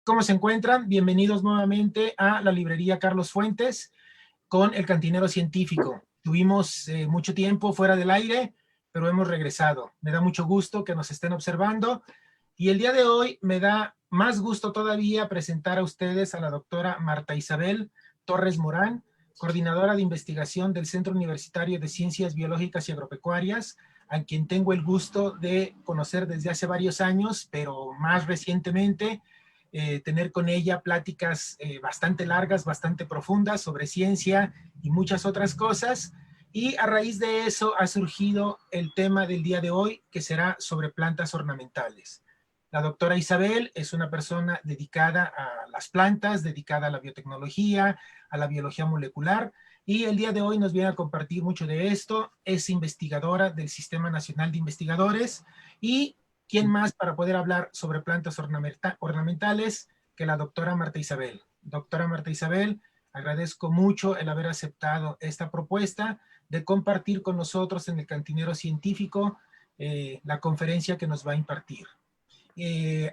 ¿Cómo se encuentran? Bienvenidos nuevamente a la librería Carlos Fuentes con El Cantinero Científico. Tuvimos mucho tiempo fuera del aire, pero hemos regresado. Me da mucho gusto que nos estén observando y el día de hoy me da más gusto todavía presentar a ustedes a la doctora Marta Isabel Torres Morán, coordinadora de investigación del Centro Universitario de Ciencias Biológicas y Agropecuarias, a quien tengo el gusto de conocer desde hace varios años, pero más recientemente tener con ella pláticas bastante largas, bastante profundas sobre ciencia y muchas otras cosas. Y a raíz de eso ha surgido el tema del día de hoy, que será sobre plantas ornamentales. La doctora Isabel es una persona dedicada a las plantas, dedicada a la biotecnología, a la biología molecular, y el día de hoy nos viene a compartir mucho de esto. Es investigadora del Sistema Nacional de Investigadores y ¿quién más para poder hablar sobre plantas ornamentales que la doctora Marta Isabel? Doctora Marta Isabel, agradezco mucho el haber aceptado esta propuesta de compartir con nosotros en el Cantinero Científico la conferencia que nos va a impartir.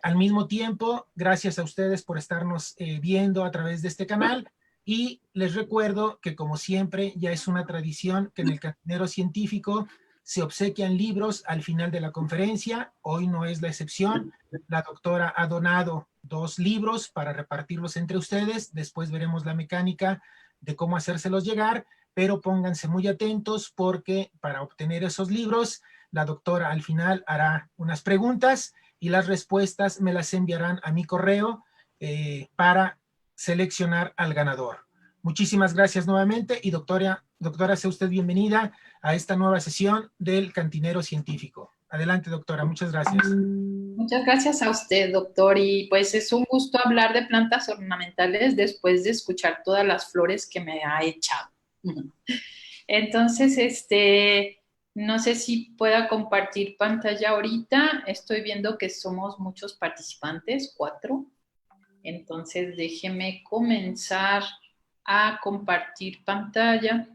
Al mismo tiempo, gracias a ustedes por estarnos viendo a través de este canal y les recuerdo que como siempre ya es una tradición que en el Cantinero Científico se obsequian libros al final de la conferencia. Hoy no es la excepción. La doctora ha donado 2 libros para repartirlos entre ustedes. Después veremos la mecánica de cómo hacérselos llegar, pero pónganse muy atentos porque para obtener esos libros, la doctora al final hará unas preguntas y las respuestas me las enviarán a mi correo para seleccionar al ganador. Muchísimas gracias nuevamente y doctora, sea usted bienvenida a esta nueva sesión del Cantinero Científico. Adelante, doctora, muchas gracias. Muchas gracias a usted, doctor, y pues es un gusto hablar de plantas ornamentales después de escuchar todas las flores que me ha echado. Entonces, no sé si pueda compartir pantalla ahorita. Estoy viendo que somos muchos participantes, 4. Entonces, déjeme comenzar a compartir pantalla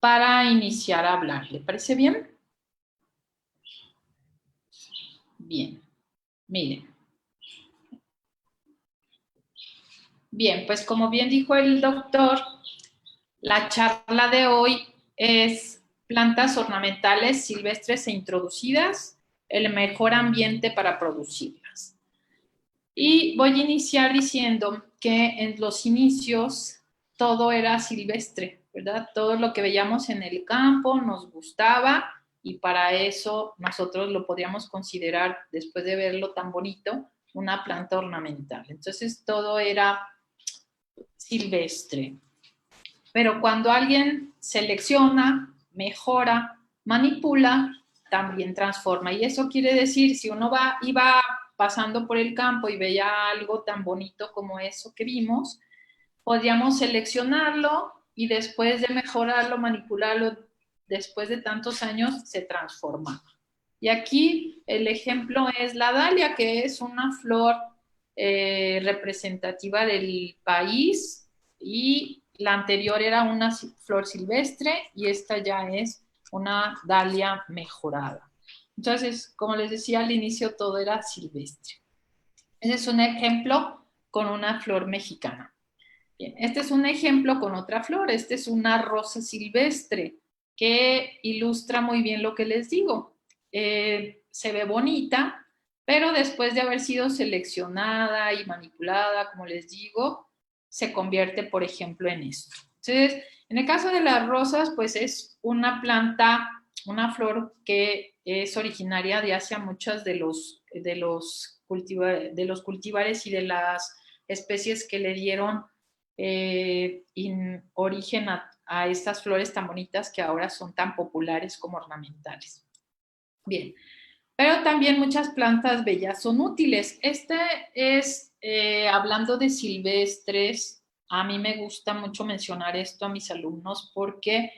para iniciar a hablar. ¿Le parece bien? Bien, miren. Bien, pues como bien dijo el doctor, la charla de hoy es plantas ornamentales silvestres e introducidas, el mejor ambiente para producirlas. Y voy a iniciar diciendo que en los inicios todo era silvestre, ¿verdad? Todo lo que veíamos en el campo nos gustaba y para eso nosotros lo podríamos considerar, después de verlo tan bonito, una planta ornamental. Entonces todo era silvestre. Pero cuando alguien selecciona, mejora, manipula, también transforma. Y eso quiere decir, si uno iba pasando por el campo y veía algo tan bonito como eso que vimos, podríamos seleccionarlo y después de mejorarlo, manipularlo, después de tantos años, se transforma. Y aquí el ejemplo es la dalia, que es una flor representativa del país, y la anterior era una flor silvestre y esta ya es una dalia mejorada. Entonces, como les decía al inicio, todo era silvestre. Ese es un ejemplo con una flor mexicana. Bien, este es un ejemplo con otra flor. Este es una rosa silvestre que ilustra muy bien lo que les digo. Se ve bonita, pero después de haber sido seleccionada y manipulada, como les digo, se convierte, por ejemplo, en esto. Entonces, en el caso de las rosas, pues es una planta, una flor que es originaria de Asia. Muchos de los cultivares y de las especies que le dieron origen a estas flores tan bonitas que ahora son tan populares como ornamentales. Bien, pero también muchas plantas bellas son útiles. Este es, hablando de silvestres, a mí me gusta mucho mencionar esto a mis alumnos porque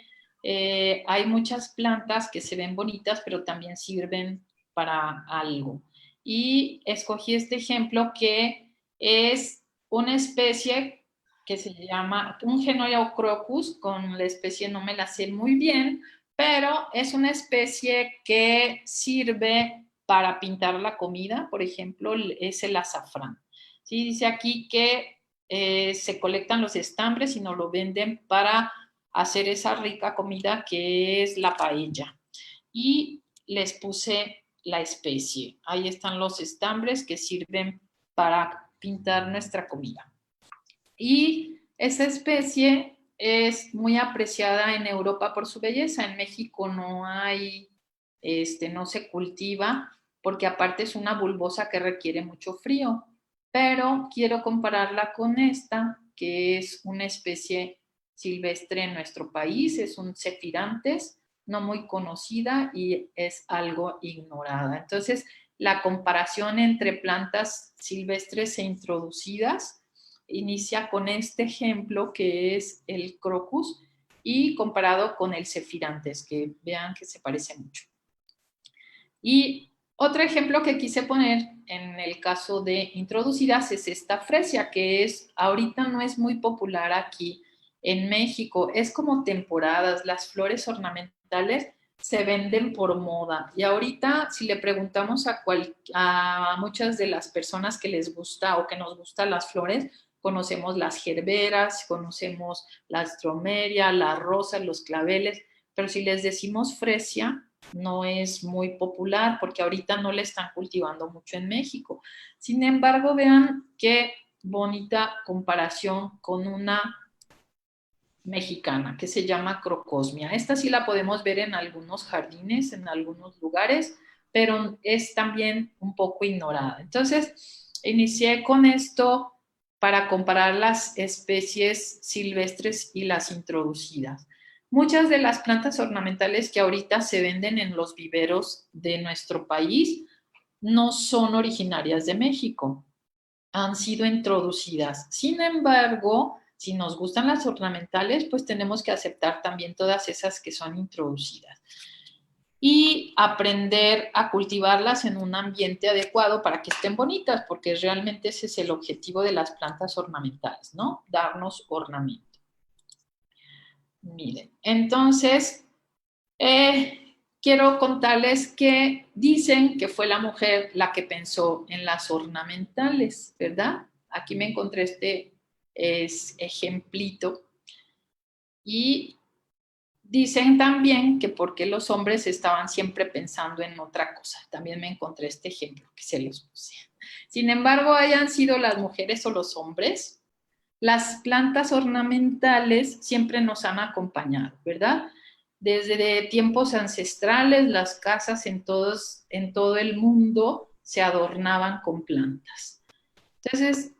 hay muchas plantas que se ven bonitas, pero también sirven para algo. Y escogí este ejemplo que es una especie que se llama un Geniocrocus, con la especie no me la sé muy bien, pero es una especie que sirve para pintar la comida. Por ejemplo, es el azafrán. Sí, dice aquí que se colectan los estambres y nos lo venden para hacer esa rica comida que es la paella. Y les puse la especie. Ahí están los estambres que sirven para pintar nuestra comida. Y esa especie es muy apreciada en Europa por su belleza. En México no hay, no se cultiva, porque aparte es una bulbosa que requiere mucho frío. Pero quiero compararla con esta, que es una especie silvestre en nuestro país, es un Cephirantes, no muy conocida y es algo ignorada. Entonces, la comparación entre plantas silvestres e introducidas inicia con este ejemplo que es el crocus y comparado con el Cephirantes, que vean que se parece mucho. Y otro ejemplo que quise poner en el caso de introducidas es esta fresia, que es ahorita no es muy popular aquí en México. Es como temporadas, las flores ornamentales se venden por moda. Y ahorita, si le preguntamos a muchas de las personas que les gusta o que nos gustan las flores, conocemos las gerberas, conocemos la astromeria, las rosas, los claveles, pero si les decimos fresia, no es muy popular porque ahorita no la están cultivando mucho en México. Sin embargo, vean qué bonita comparación con una mexicana que se llama crocosmia. Esta sí la podemos ver en algunos jardines, en algunos lugares, pero es también un poco ignorada. Entonces, inicié con esto para comparar las especies silvestres y las introducidas. Muchas de las plantas ornamentales que ahorita se venden en los viveros de nuestro país no son originarias de México, han sido introducidas. Sin embargo, si nos gustan las ornamentales, pues tenemos que aceptar también todas esas que son introducidas y aprender a cultivarlas en un ambiente adecuado para que estén bonitas, porque realmente ese es el objetivo de las plantas ornamentales, ¿no? Darnos ornamento. Miren, entonces, quiero contarles que dicen que fue la mujer la que pensó en las ornamentales, ¿verdad? Aquí me encontré este ejemplito. Y dicen también que porque los hombres estaban siempre pensando en otra cosa. También me encontré este ejemplo que se los puse. Sin embargo, hayan sido las mujeres o los hombres, las plantas ornamentales siempre nos han acompañado, ¿verdad? Desde tiempos ancestrales, las casas en todo el mundo se adornaban con plantas. Entonces,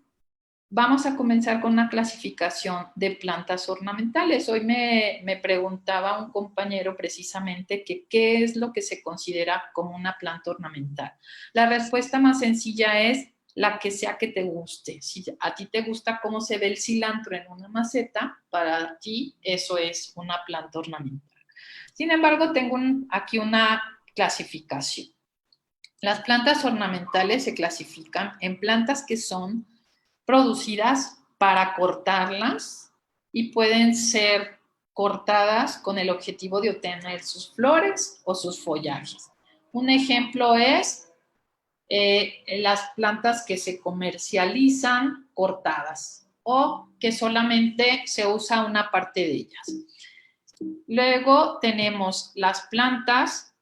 vamos a comenzar con una clasificación de plantas ornamentales. Hoy me preguntaba un compañero precisamente que qué es lo que se considera como una planta ornamental. La respuesta más sencilla es la que sea que te guste. Si a ti te gusta cómo se ve el cilantro en una maceta, para ti eso es una planta ornamental. Sin embargo, tengo aquí una clasificación. Las plantas ornamentales se clasifican en plantas que son producidas para cortarlas y pueden ser cortadas con el objetivo de obtener sus flores o sus follajes. Un ejemplo es las plantas que se comercializan cortadas o que solamente se usa una parte de ellas. Luego tenemos las plantas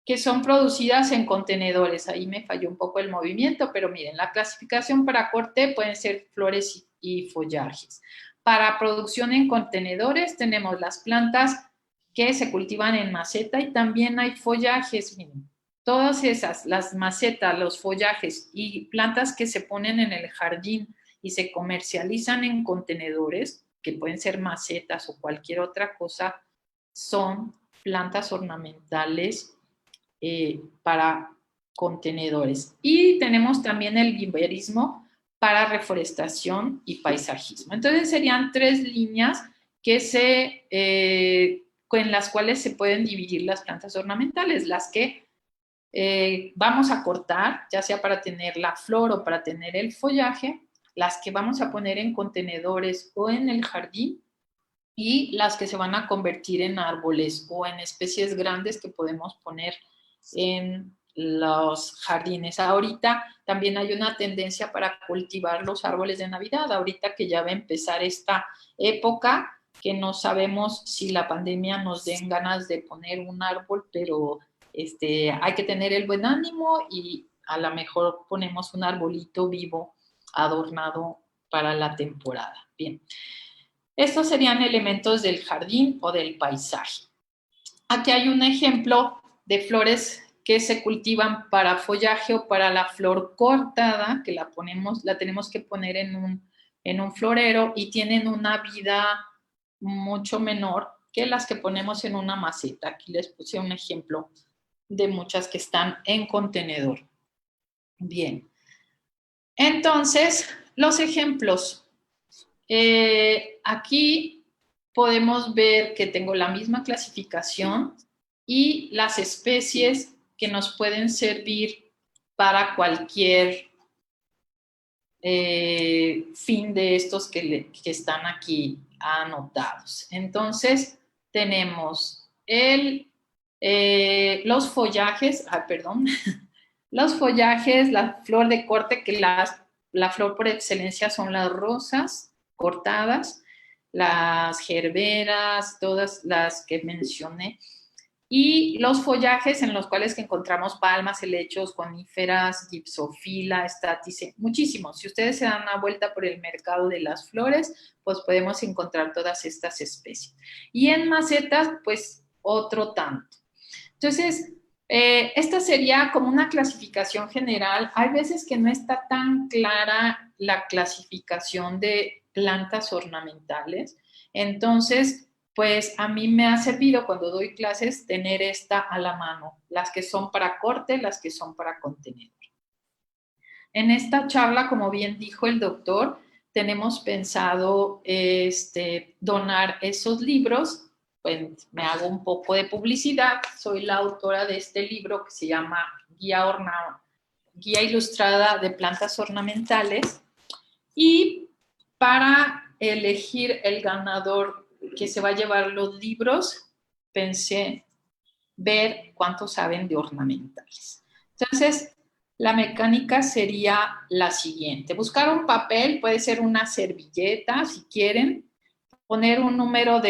que son producidas en contenedores. Ahí me falló un poco el movimiento, pero miren, la clasificación para corte pueden ser flores y follajes. Para producción en contenedores tenemos las plantas que se cultivan en maceta y también hay follajes, miren. Todas esas, las macetas, los follajes y plantas que se ponen en el jardín y se comercializan en contenedores, que pueden ser macetas o cualquier otra cosa, son plantas ornamentales para contenedores. Y tenemos también el viverismo para reforestación y paisajismo. Entonces serían 3 líneas que en las cuales se pueden dividir las plantas ornamentales, las que vamos a cortar, ya sea para tener la flor o para tener el follaje, las que vamos a poner en contenedores o en el jardín, y las que se van a convertir en árboles o en especies grandes que podemos poner en los jardines. Ahorita también hay una tendencia para cultivar los árboles de Navidad, ahorita que ya va a empezar esta época, que no sabemos si la pandemia nos den ganas de poner un árbol, pero hay que tener el buen ánimo y a lo mejor ponemos un arbolito vivo adornado para la temporada. Bien, estos serían elementos del jardín o del paisaje. Aquí hay un ejemplo de flores que se cultivan para follaje o para la flor cortada, que la tenemos que poner en un florero y tienen una vida mucho menor que las que ponemos en una maceta. Aquí les puse un ejemplo de muchas que están en contenedor. Bien. Entonces, los ejemplos. Aquí podemos ver que tengo la misma clasificación y las especies que nos pueden servir para cualquier fin de estos que están aquí anotados. Entonces, tenemos los follajes, los follajes, la flor de corte, que la flor por excelencia son las rosas cortadas, las gerberas, todas las que mencioné, y los follajes en los cuales que encontramos palmas, helechos, coníferas, gipsófila, estátice, muchísimos. Si ustedes se dan una vuelta por el mercado de las flores, pues podemos encontrar todas estas especies. Y en macetas, pues otro tanto. Entonces, esta sería como una clasificación general. Hay veces que no está tan clara la clasificación de plantas ornamentales. Entonces, pues a mí me ha servido cuando doy clases tener esta a la mano, las que son para corte, las que son para contenedor. En esta charla, como bien dijo el doctor, tenemos pensado donar esos libros. Pues me hago un poco de publicidad. Soy la autora de este libro que se llama Guía Ilustrada de Plantas Ornamentales. Y para elegir el ganador que se va a llevar los libros, pensé ver cuántos saben de ornamentales. Entonces, la mecánica sería la siguiente. Buscar un papel, puede ser una servilleta, si quieren, poner un número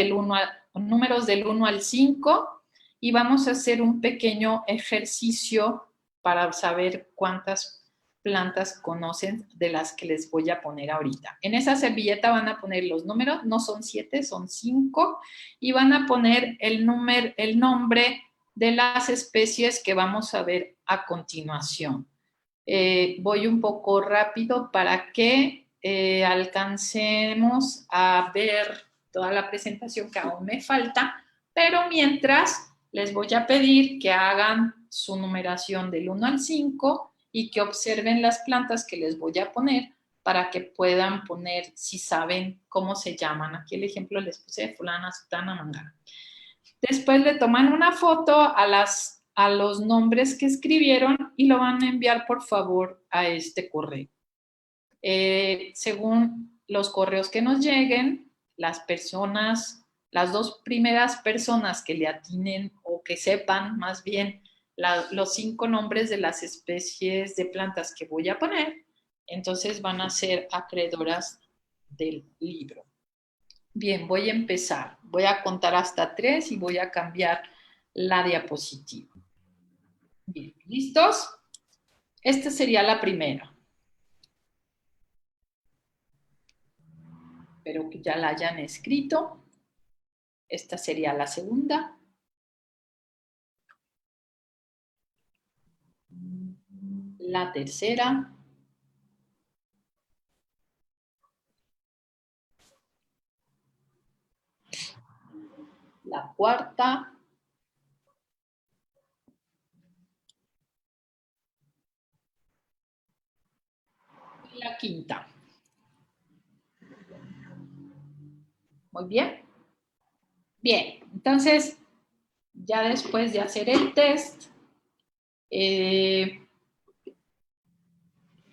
números del 1 al 5 y vamos a hacer un pequeño ejercicio para saber cuántas plantas conocen de las que les voy a poner ahorita. En esa servilleta van a poner los números, no son 7, son 5, y van a poner el nombre de las especies que vamos a ver a continuación. Voy un poco rápido para que alcancemos a ver toda la presentación que aún me falta, pero mientras les voy a pedir que hagan su numeración del 1 al 5 y que observen las plantas que les voy a poner para que puedan poner si saben cómo se llaman. Aquí el ejemplo les puse fulana, sutana, mangana. Después le toman una foto a los nombres que escribieron y lo van a enviar por favor a este correo. Según los correos que nos lleguen, las dos primeras personas que le atinen o que sepan más bien los 5 nombres de las especies de plantas que voy a poner, entonces van a ser acreedoras del libro. Bien, voy a empezar. Voy a contar hasta 3 y voy a cambiar la diapositiva. Bien, ¿listos? Esta sería la primera. Espero que ya la hayan escrito. Esta sería la segunda. La tercera. La cuarta. Y la quinta. Muy bien. Bien, entonces, ya después de hacer el test,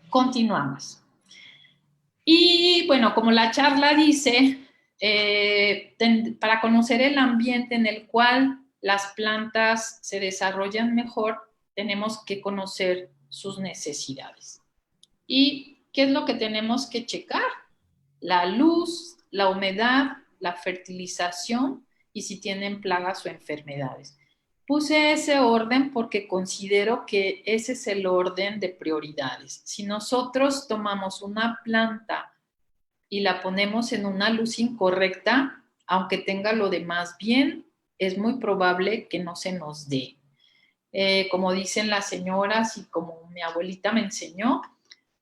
continuamos. Y bueno, como la charla dice, para conocer el ambiente en el cual las plantas se desarrollan mejor, tenemos que conocer sus necesidades. ¿Y qué es lo que tenemos que checar? La luz, la humedad, la fertilización y si tienen plagas o enfermedades. Puse ese orden porque considero que ese es el orden de prioridades. Si nosotros tomamos una planta y la ponemos en una luz incorrecta, aunque tenga lo demás bien, es muy probable que no se nos dé. Como dicen las señoras y como mi abuelita me enseñó,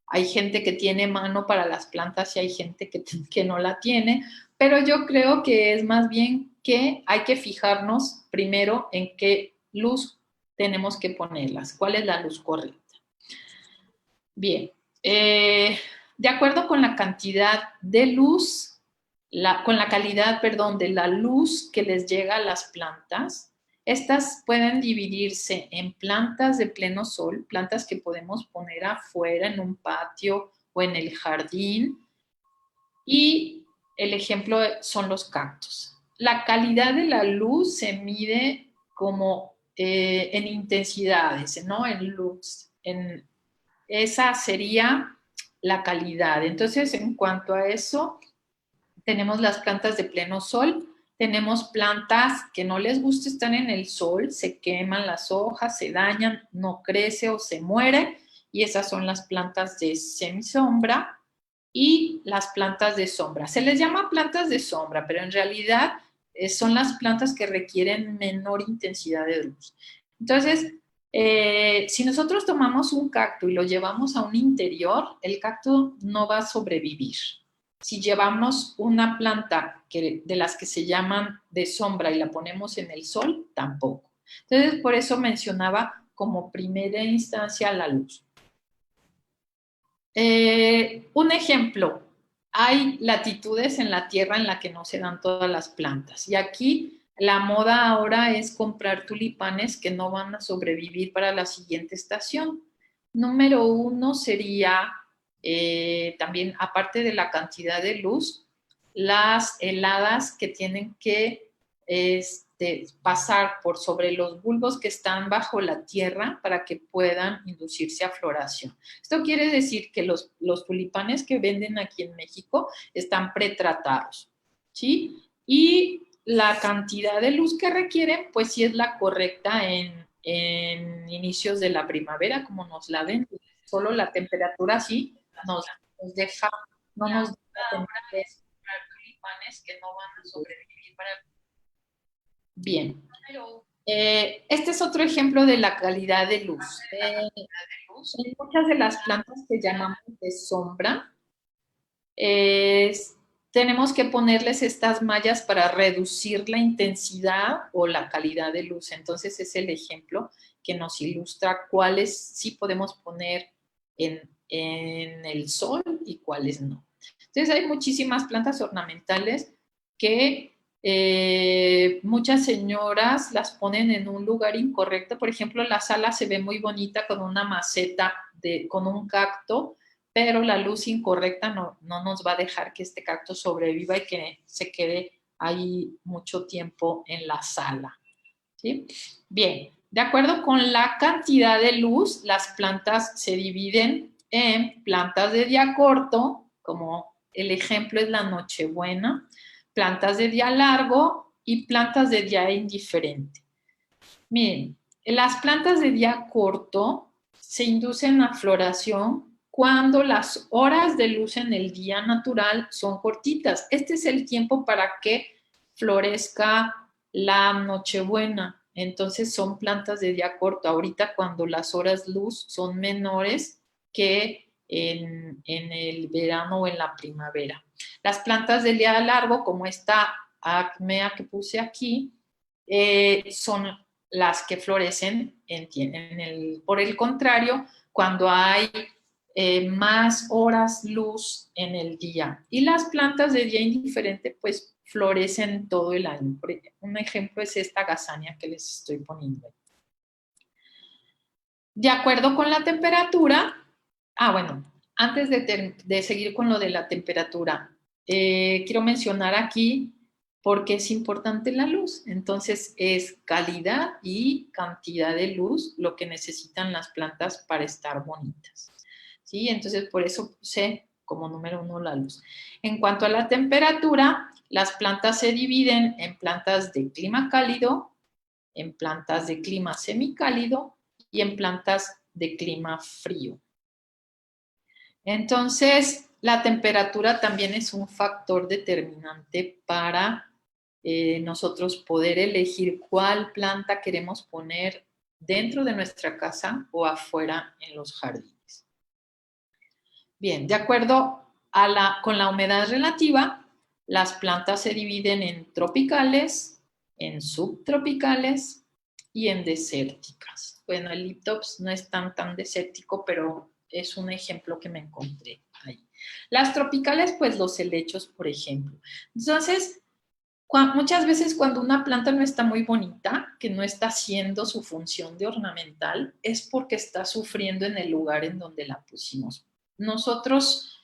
hay gente que tiene mano para las plantas y hay gente que no la tiene, pero yo creo que es más bien que hay que fijarnos primero en qué luz tenemos que ponerlas, cuál es la luz correcta. Bien, de acuerdo con la cantidad de luz, con la calidad, perdón, de la luz que les llega a las plantas, estas pueden dividirse en plantas de pleno sol, plantas que podemos poner afuera en un patio o en el jardín. Y el ejemplo son los cactus. La calidad de la luz se mide como en intensidades, ¿no? En luz. Esa sería la calidad. Entonces, en cuanto a eso, tenemos las plantas de pleno sol, tenemos plantas que no les gusta estar en el sol, se queman las hojas, se dañan, no crece o se muere, y esas son las plantas de semisombra y las plantas de sombra. Se les llama plantas de sombra, pero en realidad son las plantas que requieren menor intensidad de luz. Entonces, si nosotros tomamos un cactus y lo llevamos a un interior, el cactus no va a sobrevivir. Si llevamos una planta de las que se llaman de sombra y la ponemos en el sol, tampoco. Entonces, por eso mencionaba como primera instancia la luz. Un ejemplo, hay latitudes en la Tierra en la que no se dan todas las plantas. Y aquí la moda ahora es comprar tulipanes que no van a sobrevivir para la siguiente estación. Número 1 sería también, aparte de la cantidad de luz, las heladas que tienen que pasar por sobre los bulbos que están bajo la tierra para que puedan inducirse a floración. Esto quiere decir que los tulipanes que venden aquí en México están pretratados, ¿sí? Y la cantidad de luz que requieren, pues sí es la correcta en inicios de la primavera, como nos la ven. Solo la temperatura sí nos deja, no nos deja tener tulipanes que no van a sobrevivir para... Bien. Este es otro ejemplo de la calidad de luz. En muchas de las plantas que llamamos de sombra, tenemos que ponerles estas mallas para reducir la intensidad o la calidad de luz. Entonces es el ejemplo que nos ilustra cuáles sí podemos poner en el sol y cuáles no. Entonces hay muchísimas plantas ornamentales que muchas señoras las ponen en un lugar incorrecto. Por ejemplo, la sala se ve muy bonita con una maceta, con un cacto, pero la luz incorrecta no nos va a dejar que este cacto sobreviva y que se quede ahí mucho tiempo en la sala. ¿Sí? Bien, de acuerdo con la cantidad de luz, las plantas se dividen en plantas de día corto, como el ejemplo es la nochebuena, plantas de día largo y plantas de día indiferente. Miren, las plantas de día corto se inducen a floración cuando las horas de luz en el día natural son cortitas. Este es el tiempo para que florezca la nochebuena. Entonces son plantas de día corto. Ahorita cuando las horas luz son menores que en el verano o en la primavera. Las plantas de día largo, como esta acmea que puse aquí, son las que florecen por el contrario, cuando hay más horas luz en el día. Y las plantas de día indiferente, pues florecen todo el año. Un ejemplo es esta gazania que les estoy poniendo. De acuerdo con la temperatura, bueno, antes de seguir con lo de la temperatura, quiero mencionar aquí porque es importante la luz. Entonces, es calidad y cantidad de luz lo que necesitan las plantas para estar bonitas. ¿Sí? Entonces, por eso puse como número 1 la luz. En cuanto a la temperatura, las plantas se dividen en plantas de clima cálido, en plantas de clima semicálido y en plantas de clima frío. Entonces, la temperatura también es un factor determinante para nosotros poder elegir cuál planta queremos poner dentro de nuestra casa o afuera en los jardines. Bien, de acuerdo con la humedad relativa, las plantas se dividen en tropicales, en subtropicales y en desérticas. Bueno, el Liptops no es tan desértico, pero es un ejemplo que me encontré ahí. Las tropicales, pues los helechos, por ejemplo. Entonces, muchas veces cuando una planta no está muy bonita, que no está haciendo su función de ornamental, es porque está sufriendo en el lugar en donde la pusimos. Nosotros,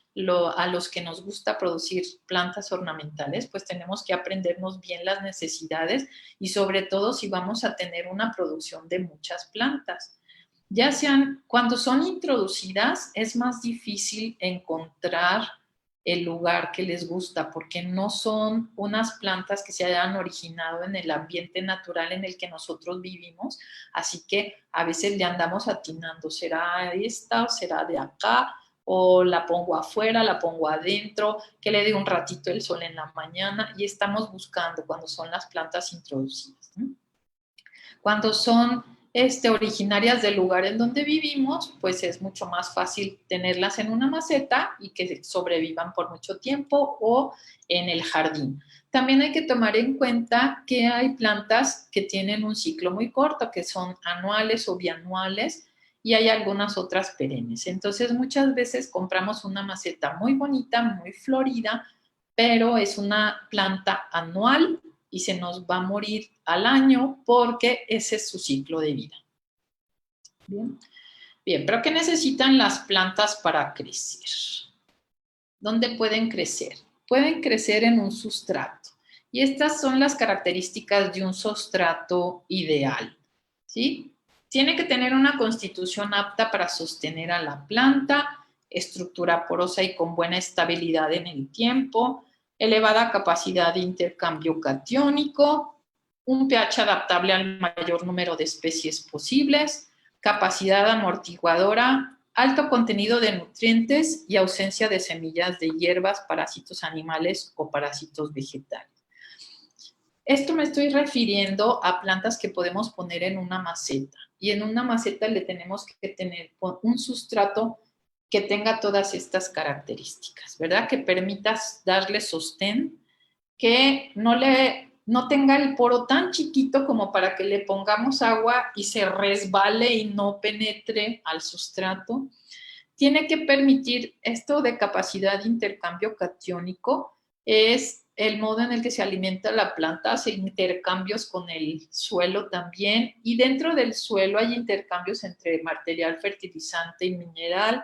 a los que nos gusta producir plantas ornamentales, pues tenemos que aprendernos bien las necesidades y sobre todo si vamos a tener una producción de muchas plantas. Ya sean, cuando son introducidas, es más difícil encontrar el lugar que les gusta, porque no son unas plantas que se hayan originado en el ambiente natural en el que nosotros vivimos, así que a veces le andamos atinando, ¿será esta o será de acá? O la pongo afuera, la pongo adentro, que le dé un ratito el sol en la mañana, y estamos buscando cuando son las plantas introducidas, ¿no? Cuando son originarias del lugar en donde vivimos, pues es mucho más fácil tenerlas en una maceta y que sobrevivan por mucho tiempo o en el jardín. También hay que tomar en cuenta que hay plantas que tienen un ciclo muy corto, que son anuales o bianuales, y hay algunas otras perennes. Entonces, muchas veces compramos una maceta muy bonita, muy florida, pero es una planta anual y se nos va a morir al año porque ese es su ciclo de vida. Bien, bien, pero ¿qué necesitan las plantas para crecer? ¿Dónde pueden crecer? Pueden crecer en un sustrato. Y estas son las características de un sustrato ideal, ¿sí? Tiene que tener una constitución apta para sostener a la planta, estructura porosa y con buena estabilidad en el tiempo, elevada capacidad de intercambio catiónico, un pH adaptable al mayor número de especies posibles, capacidad amortiguadora, alto contenido de nutrientes y ausencia de semillas de hierbas, parásitos animales o parásitos vegetales. Esto me estoy refiriendo a plantas que podemos poner en una maceta. Y en una maceta le tenemos que tener un sustrato que tenga todas estas características, ¿verdad? Que permita darle sostén, que no tenga el poro tan chiquito como para que le pongamos agua y se resbale y no penetre al sustrato. Tiene que permitir esto de capacidad de intercambio catiónico, es el modo en el que se alimenta la planta, hace intercambios con el suelo también, y dentro del suelo hay intercambios entre material fertilizante y mineral,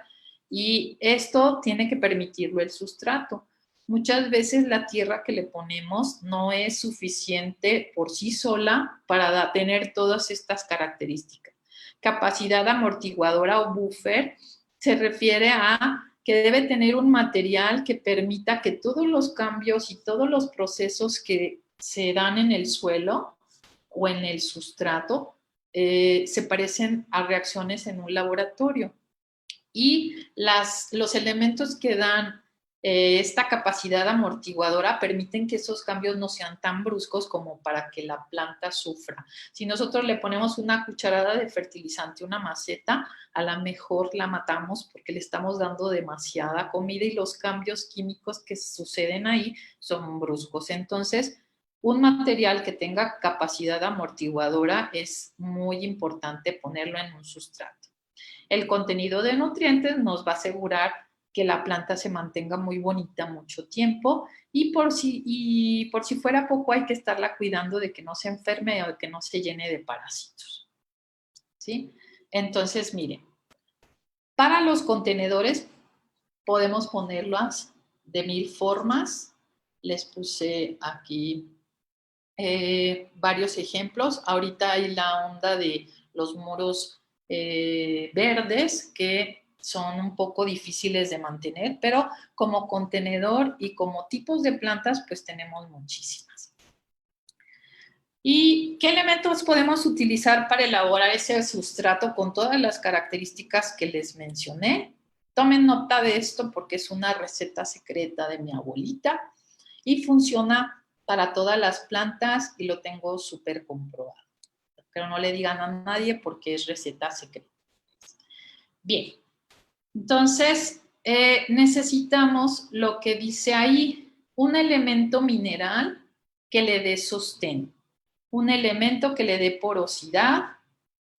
y esto tiene que permitirlo el sustrato. Muchas veces la tierra que le ponemos no es suficiente por sí sola para tener todas estas características. Capacidad amortiguadora o buffer se refiere a que debe tener un material que permita que todos los cambios y todos los procesos que se dan en el suelo o en el sustrato se parecen a reacciones en un laboratorio. Y los elementos que dan esta capacidad amortiguadora permiten que esos cambios no sean tan bruscos como para que la planta sufra. Si nosotros le ponemos una cucharada de fertilizante a una maceta, a lo mejor la matamos porque le estamos dando demasiada comida y los cambios químicos que suceden ahí son bruscos. Entonces, un material que tenga capacidad amortiguadora es muy importante ponerlo en un sustrato. El contenido de nutrientes nos va a asegurar que la planta se mantenga muy bonita mucho tiempo y por si fuera poco hay que estarla cuidando de que no se enferme o de que no se llene de parásitos, ¿sí? Entonces, miren, para los contenedores podemos ponerlas de 1000 formas. Les puse aquí varios ejemplos. Ahorita hay la onda de los muros verdes que son un poco difíciles de mantener, pero como contenedor y como tipos de plantas, pues tenemos muchísimas. ¿Y qué elementos podemos utilizar para elaborar ese sustrato con todas las características que les mencioné? Tomen nota de esto porque es una receta secreta de mi abuelita y funciona para todas las plantas y lo tengo súper comprobado. Pero no le digan a nadie porque es receta secreta. Bien, entonces necesitamos lo que dice ahí, un elemento mineral que le dé sostén, un elemento que le dé porosidad.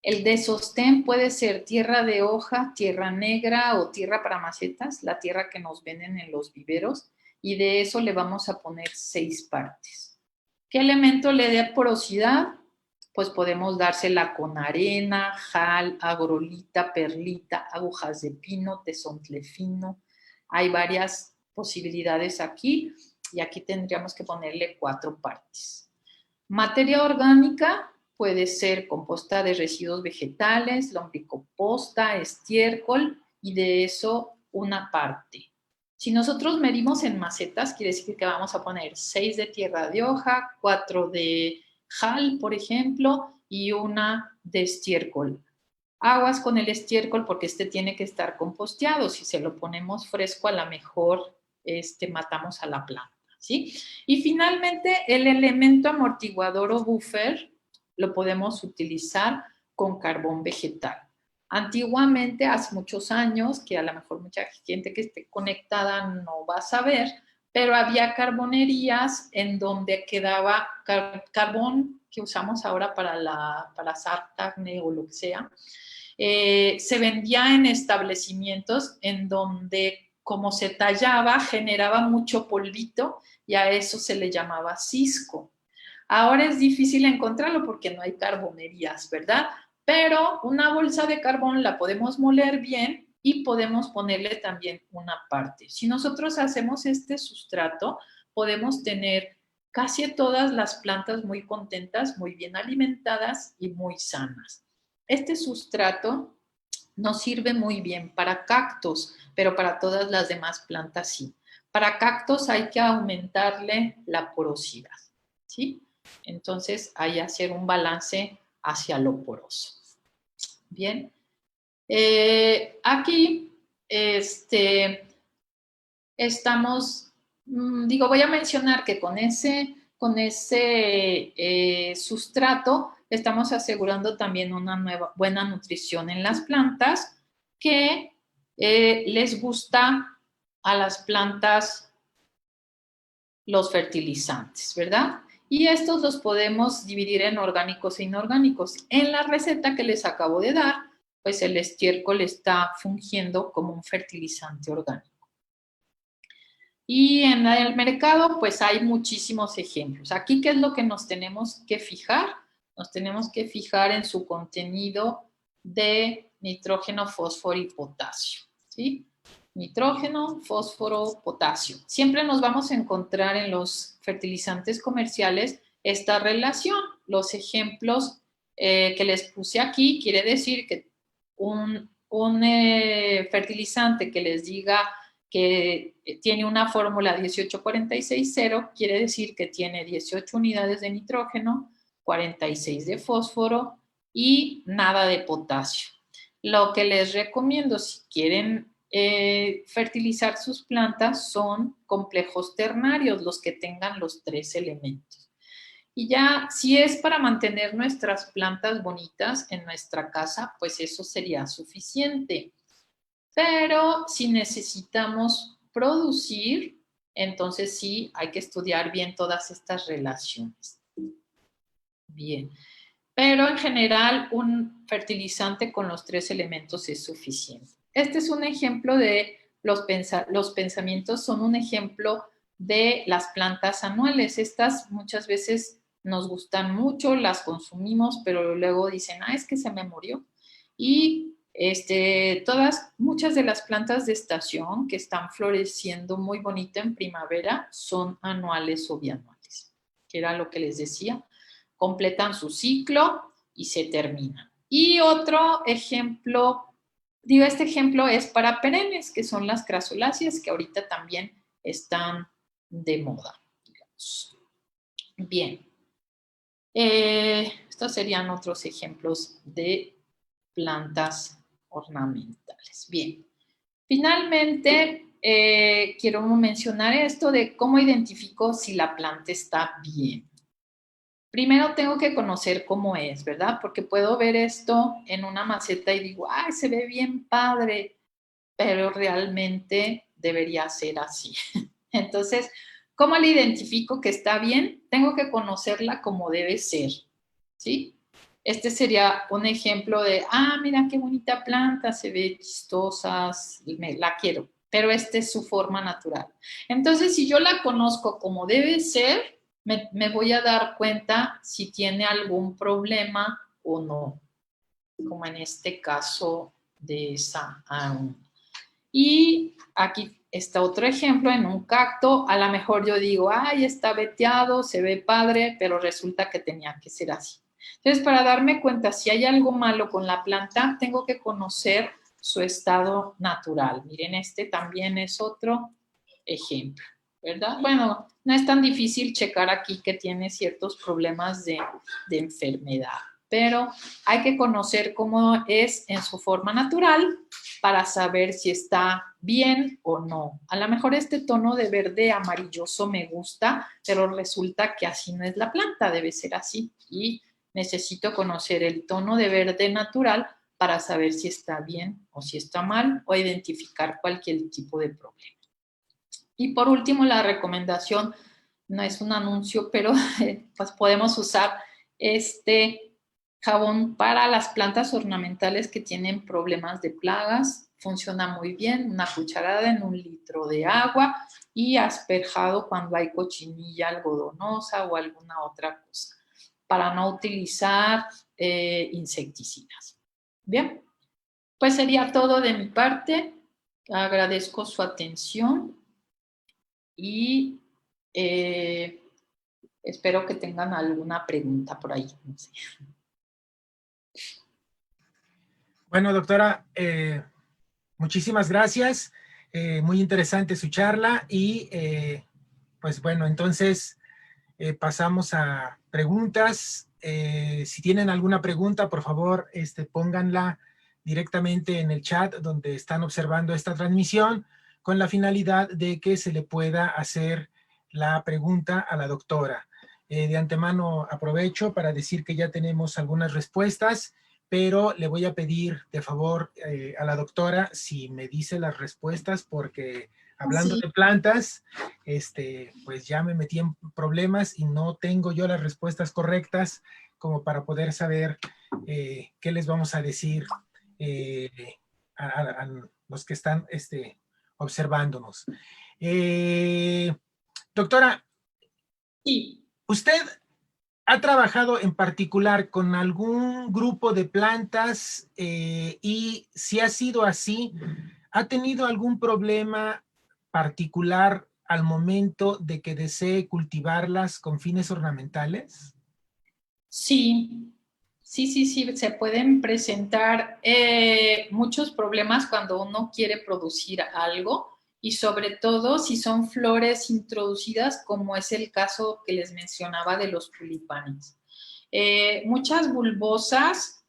El de sostén puede ser tierra de hoja, tierra negra o tierra para macetas, la tierra que nos venden en los viveros, y de eso le vamos a poner 6 partes. ¿Qué elemento le dé porosidad? Pues podemos dársela con arena, jal, agrolita, perlita, agujas de pino, tesontle fino. Hay varias posibilidades aquí y aquí tendríamos que ponerle 4 partes. Materia orgánica puede ser composta de residuos vegetales, lombricomposta, estiércol y de eso una parte. Si nosotros medimos en macetas, quiere decir que vamos a poner 6 de tierra de hoja, 4 de jal, por ejemplo, y una de estiércol. Aguas con el estiércol porque este tiene que estar composteado. Si se lo ponemos fresco, a lo mejor matamos a la planta, ¿sí? Y finalmente, el elemento amortiguador o buffer lo podemos utilizar con carbón vegetal. Antiguamente, hace muchos años, que a lo mejor mucha gente que esté conectada no va a saber, pero había carbonerías en donde quedaba carbón que usamos ahora para sartane o lo que sea. Se vendía en establecimientos en donde, como se tallaba, generaba mucho polvito y a eso se le llamaba cisco. Ahora es difícil encontrarlo porque no hay carbonerías, ¿verdad? Pero una bolsa de carbón la podemos moler bien y podemos ponerle también una parte. Si nosotros hacemos este sustrato, podemos tener casi todas las plantas muy contentas, muy bien alimentadas y muy sanas. Este sustrato nos sirve muy bien para cactus, pero para todas las demás plantas sí. Para cactus hay que aumentarle la porosidad, ¿sí? Entonces hay que hacer un balance hacia lo poroso. Bien. Aquí estamos, voy a mencionar que con ese sustrato estamos asegurando también una buena nutrición en las plantas que les gusta a las plantas los fertilizantes, ¿verdad? Y estos los podemos dividir en orgánicos e inorgánicos. En la receta que les acabo de dar, pues el estiércol está fungiendo como un fertilizante orgánico. Y en el mercado, pues hay muchísimos ejemplos. Aquí, ¿qué es lo que nos tenemos que fijar? Nos tenemos que fijar en su contenido de nitrógeno, fósforo y potasio, ¿sí? Nitrógeno, fósforo, potasio. Siempre nos vamos a encontrar en los fertilizantes comerciales esta relación. Los ejemplos que les puse aquí quiere decir que un fertilizante que les diga que tiene una fórmula 18460, quiere decir que tiene 18 unidades de nitrógeno, 46 de fósforo y nada de potasio. Lo que les recomiendo si quieren fertilizar sus plantas son complejos ternarios, los que tengan los 3 elementos. Y ya, si es para mantener nuestras plantas bonitas en nuestra casa, pues eso sería suficiente. Pero si necesitamos producir, entonces sí hay que estudiar bien todas estas relaciones. Bien. Pero en general un fertilizante con los 3 elementos es suficiente. Este es un ejemplo de los pensamientos, son un ejemplo de las plantas anuales. Estas muchas veces nos gustan mucho, las consumimos, pero luego dicen, es que se me murió. Y muchas de las plantas de estación que están floreciendo muy bonito en primavera son anuales o bianuales. que era lo que les decía, completan su ciclo y se terminan. Y otro ejemplo, digo, este ejemplo es para perennes, que son las crasuláceas, que ahorita también están de moda, digamos. Bien. Estos serían otros ejemplos de plantas ornamentales. Bien. Finalmente, quiero mencionar esto de cómo identifico si la planta está bien. Primero tengo que conocer cómo es, ¿verdad? Porque puedo ver esto en una maceta y digo, ¡ay, se ve bien padre! Pero realmente debería ser así. Entonces, ¿cómo le identifico que está bien? Tengo que conocerla como debe ser, ¿sí? Este sería un ejemplo de, mira qué bonita planta, se ve chistosa, la quiero, pero esta es su forma natural. Entonces, si yo la conozco como debe ser, me voy a dar cuenta si tiene algún problema o no, como en este caso de esa. Y aquí está otro ejemplo en un cacto. A lo mejor yo digo, ay, está veteado, se ve padre, pero resulta que tenía que ser así. Entonces, para darme cuenta si hay algo malo con la planta, tengo que conocer su estado natural. Miren, este también es otro ejemplo, ¿verdad? Bueno, no es tan difícil checar aquí que tiene ciertos problemas de enfermedad, pero hay que conocer cómo es en su forma natural para saber si está bien o no. A lo mejor este tono de verde amarilloso me gusta, pero resulta que así no es la planta, debe ser así. Y necesito conocer el tono de verde natural para saber si está bien o si está mal o identificar cualquier tipo de problema. Y por último, la recomendación, no es un anuncio, pero pues podemos usar este jabón para las plantas ornamentales que tienen problemas de plagas. Funciona muy bien, una cucharada en 1 litro de agua y asperjado cuando hay cochinilla algodonosa o alguna otra cosa, para no utilizar insecticidas. Bien, pues sería todo de mi parte. Agradezco su atención y espero que tengan alguna pregunta por ahí. No sé. Bueno, doctora, muchísimas gracias. Muy interesante su charla y pues bueno, entonces pasamos a preguntas. Si tienen alguna pregunta, por favor, pónganla directamente en el chat donde están observando esta transmisión con la finalidad de que se le pueda hacer la pregunta a la doctora. De antemano aprovecho para decir que ya tenemos algunas respuestas, pero le voy a pedir de favor a la doctora si me dice las respuestas porque hablando de plantas, pues ya me metí en problemas y no tengo yo las respuestas correctas como para poder saber qué les vamos a decir eh, a los que están observándonos. Doctora, Sí. ¿usted ha trabajado en particular con algún grupo de plantas y si ha sido así, ha tenido algún problema particular al momento de que desee cultivarlas con fines ornamentales? Sí, sí, se pueden presentar muchos problemas cuando uno quiere producir algo y sobre todo si son flores introducidas, como es el caso que les mencionaba de los tulipanes. Muchas bulbosas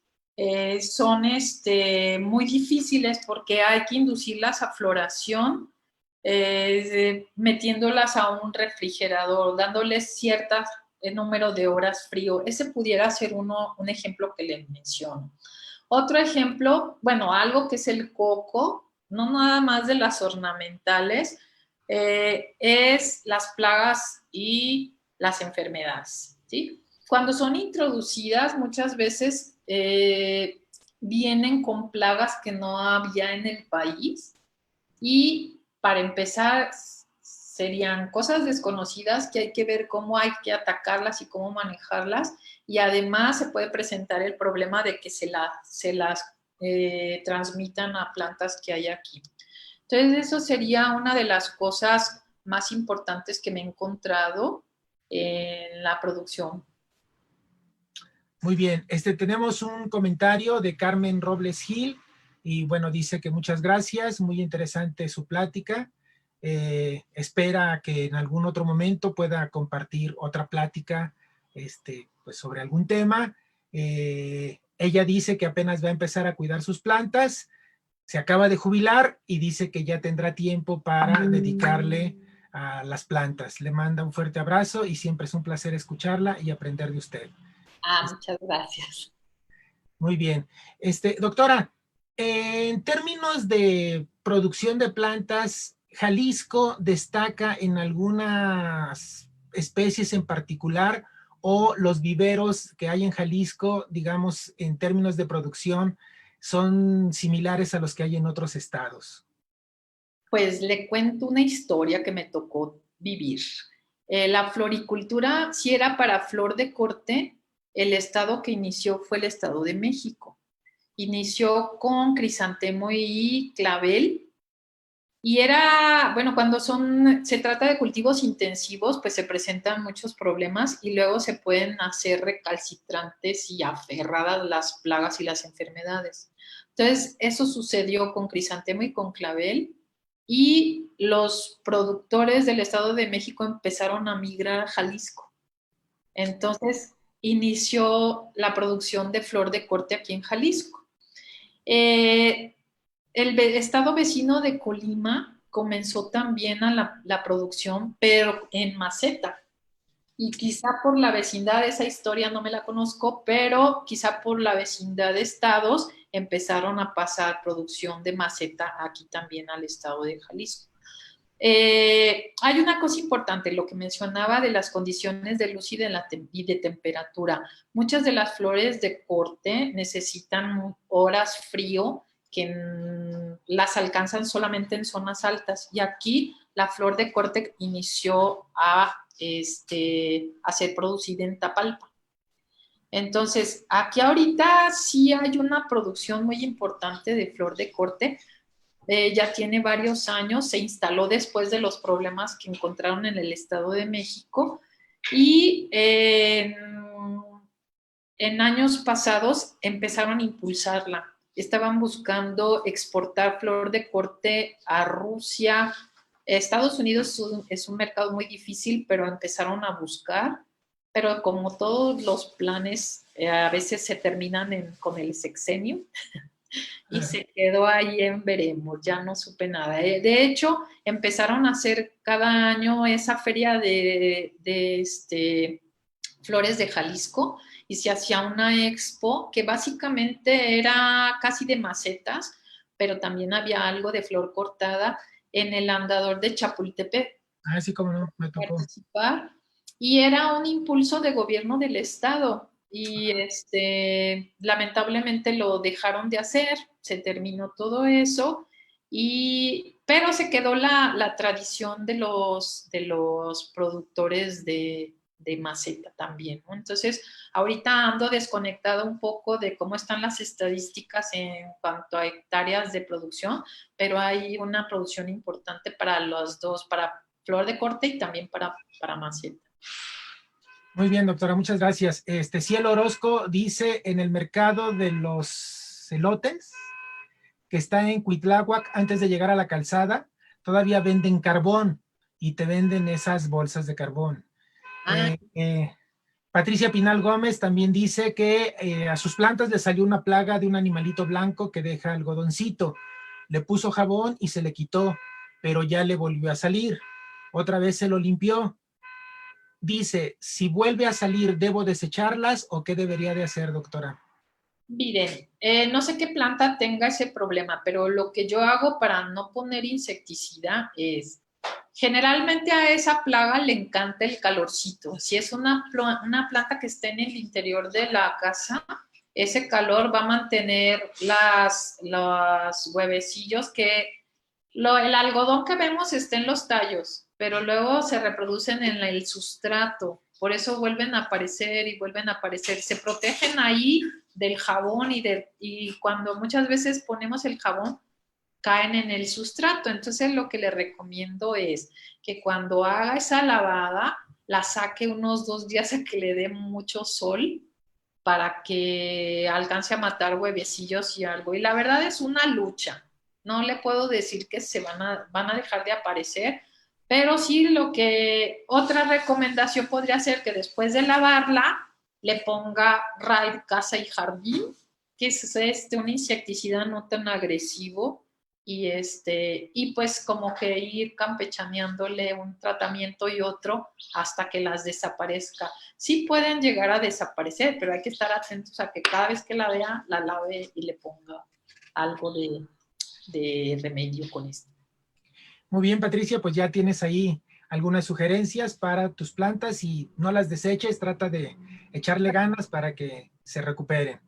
son muy difíciles porque hay que inducirlas a floración metiéndolas a un refrigerador, dándoles ciertas número de horas frío. Ese pudiera ser un ejemplo que les menciono. Otro ejemplo, bueno, algo que es el coco, no nada más de las ornamentales, es las plagas y las enfermedades, ¿sí? Cuando son introducidas, muchas veces vienen con plagas que no había en el país y para empezar serían cosas desconocidas que hay que ver cómo hay que atacarlas y cómo manejarlas y además se puede presentar el problema de que se las transmitan a plantas que hay aquí. Entonces eso sería una de las cosas más importantes que me he encontrado en la producción. Muy bien, tenemos un comentario de Carmen Robles Gil y bueno, dice que muchas gracias, muy interesante su plática. Espera que en algún otro momento pueda compartir otra plática pues sobre algún tema. Ella dice que apenas va a empezar a cuidar sus plantas, se acaba de jubilar y dice que ya tendrá tiempo para dedicarle a las plantas. Le manda un fuerte abrazo y siempre es un placer escucharla y aprender de usted. Muchas gracias. Muy bien. Doctora, en términos de producción de plantas, ¿Jalisco destaca en algunas especies en particular o los viveros que hay en Jalisco, digamos, en términos de producción, son similares a los que hay en otros estados? Pues le cuento una historia que me tocó vivir. La floricultura, si era para flor de corte, el estado que inició fue el Estado de México. Inició con crisantemo y clavel. Y era, bueno, cuando se trata de cultivos intensivos, pues se presentan muchos problemas y luego se pueden hacer recalcitrantes y aferradas las plagas y las enfermedades. Entonces, eso sucedió con crisantemo y con clavel y los productores del Estado de México empezaron a migrar a Jalisco. Entonces, inició la producción de flor de corte aquí en Jalisco. Eh, el estado vecino de Colima comenzó también la producción, pero en maceta. Y quizá por la vecindad, esa historia no me la conozco, pero quizá por la vecindad de estados empezaron a pasar producción de maceta aquí también al estado de Jalisco. Hay una cosa importante, lo que mencionaba de las condiciones de luz y de temperatura. Muchas de las flores de corte necesitan horas frío que las alcanzan solamente en zonas altas. Y aquí la flor de corte inició a ser producida en Tapalpa. Entonces, aquí ahorita sí hay una producción muy importante de flor de corte. Ya tiene varios años, se instaló después de los problemas que encontraron en el Estado de México y en años pasados empezaron a impulsarla. Estaban buscando exportar flor de corte a Rusia. Estados Unidos es un mercado muy difícil, pero empezaron a buscar. Pero como todos los planes, a veces se terminan con el sexenio y se quedó ahí en veremos, ya no supe nada. De hecho, empezaron a hacer cada año esa feria de flores de Jalisco y se hacía una expo que básicamente era casi de macetas, pero también había algo de flor cortada en el andador de Chapultepec. Sí, cómo no, me tocó. Participar, y era un impulso de gobierno del estado y lamentablemente lo dejaron de hacer, se terminó todo eso, pero se quedó la tradición de los productores de maceta también, ¿no? Entonces, ahorita ando desconectada un poco de cómo están las estadísticas en cuanto a hectáreas de producción, pero hay una producción importante para los dos, para flor de corte y también para maceta. Muy bien, doctora, muchas gracias. Cielo Orozco dice, en el mercado de los elotes, que está en Cuitláhuac, antes de llegar a la calzada, todavía venden carbón y te venden esas bolsas de carbón. Patricia Pinal Gómez también dice que a sus plantas le salió una plaga de un animalito blanco que deja algodoncito. Le puso jabón y se le quitó, pero ya le volvió a salir. Otra vez se lo limpió. Dice, si vuelve a salir, ¿debo desecharlas o qué debería de hacer, doctora? Miren, no sé qué planta tenga ese problema, pero lo que yo hago para no poner insecticida es, generalmente a esa plaga le encanta el calorcito. Si es una planta que esté en el interior de la casa, ese calor va a mantener los huevecillos el algodón que vemos está en los tallos, pero luego se reproducen en el sustrato. Por eso vuelven a aparecer y vuelven a aparecer. Se protegen ahí del jabón y cuando muchas veces ponemos el jabón, caen en el sustrato. Entonces lo que le recomiendo es que cuando haga esa lavada, la saque unos 2 días a que le dé mucho sol para que alcance a matar huevecillos y algo. Y la verdad es una lucha. No le puedo decir que van a dejar de aparecer, pero sí lo que otra recomendación podría ser que después de lavarla le ponga Raid Casa y Jardín, que es un insecticida no tan agresivo y pues como que ir campechaneándole un tratamiento y otro hasta que las desaparezca. Sí pueden llegar a desaparecer, pero hay que estar atentos a que cada vez que la vea, la lave y le ponga algo de remedio con esto. Muy bien, Patricia, pues ya tienes ahí algunas sugerencias para tus plantas y no las deseches, trata de echarle ganas para que se recuperen.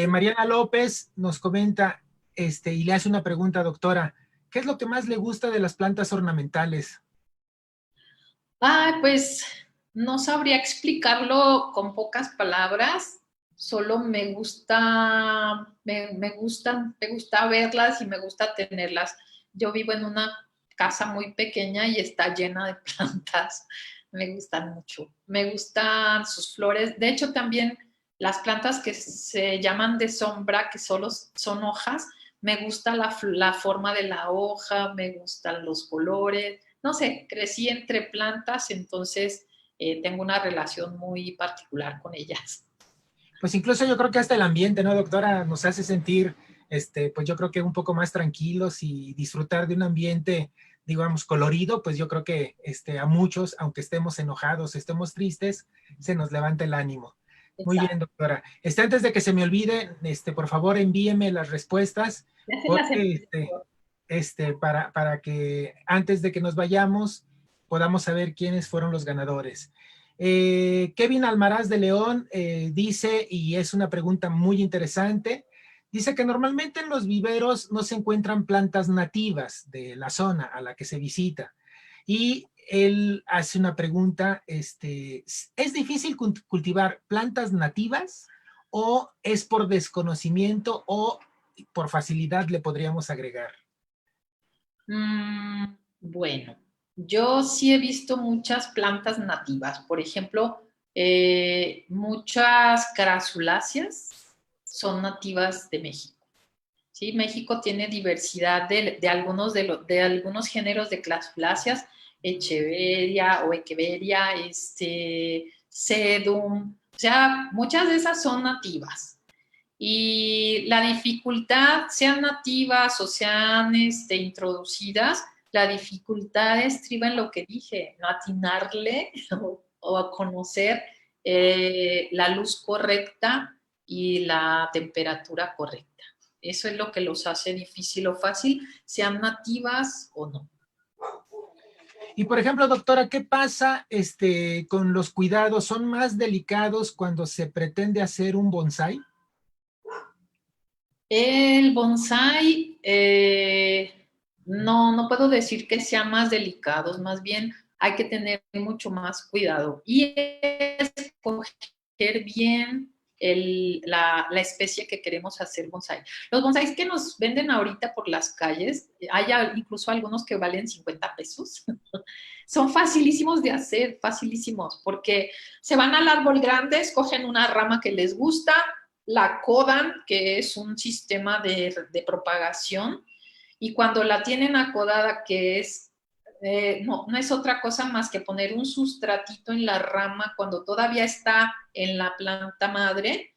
Mariana López nos comenta y le hace una pregunta, doctora. ¿Qué es lo que más le gusta de las plantas ornamentales? Pues no sabría explicarlo con pocas palabras, solo me gusta verlas y me gusta tenerlas. Yo vivo en una casa muy pequeña y está llena de plantas, me gustan mucho. Me gustan sus flores, de hecho también las plantas que se llaman de sombra, que solo son hojas, me gusta la forma de la hoja, me gustan los colores, no sé, crecí entre plantas, entonces tengo una relación muy particular con ellas. Pues incluso yo creo que hasta el ambiente, ¿no, doctora? Nos hace sentir, pues yo creo que un poco más tranquilos y disfrutar de un ambiente, digamos, colorido, pues yo creo que a muchos, aunque estemos enojados, estemos tristes, se nos levanta el ánimo. Muy bien, Exacto. doctora. Antes de que se me olvide, por favor, envíeme las respuestas, Ya se las porque envío. para que antes de que nos vayamos podamos saber quiénes fueron los ganadores. Kevin Almaraz de León dice, y es una pregunta muy interesante, dice que normalmente en los viveros no se encuentran plantas nativas de la zona a la que se visita. Y él hace una pregunta, ¿es difícil cultivar plantas nativas o es por desconocimiento o por facilidad le podríamos agregar? Bueno, yo sí he visto muchas plantas nativas. Por ejemplo, muchas crasuláceas son nativas de México. ¿Sí? México tiene diversidad de algunos géneros de crasuláceas, Echeveria o Echeveria, Sedum. O sea, muchas de esas son nativas. Y la dificultad, sean nativas o sean introducidas, la dificultad estriba en lo que dije, no atinarle o a conocer la luz correcta y la temperatura correcta. Eso es lo que los hace difícil o fácil, sean nativas o no. Y por ejemplo, doctora, ¿qué pasa con los cuidados? ¿Son más delicados cuando se pretende hacer un bonsái? El bonsái, no puedo decir que sea más delicados, más bien hay que tener mucho más cuidado y escoger bien la especie que queremos hacer bonsái. Los bonsáis que nos venden ahorita por las calles, hay incluso algunos que valen 50 pesos, son facilísimos de hacer, facilísimos, porque se van al árbol grande, escogen una rama que les gusta, la codan, que es un sistema de propagación, y cuando la tienen acodada, que es, no es otra cosa más que poner un sustratito en la rama cuando todavía está en la planta madre,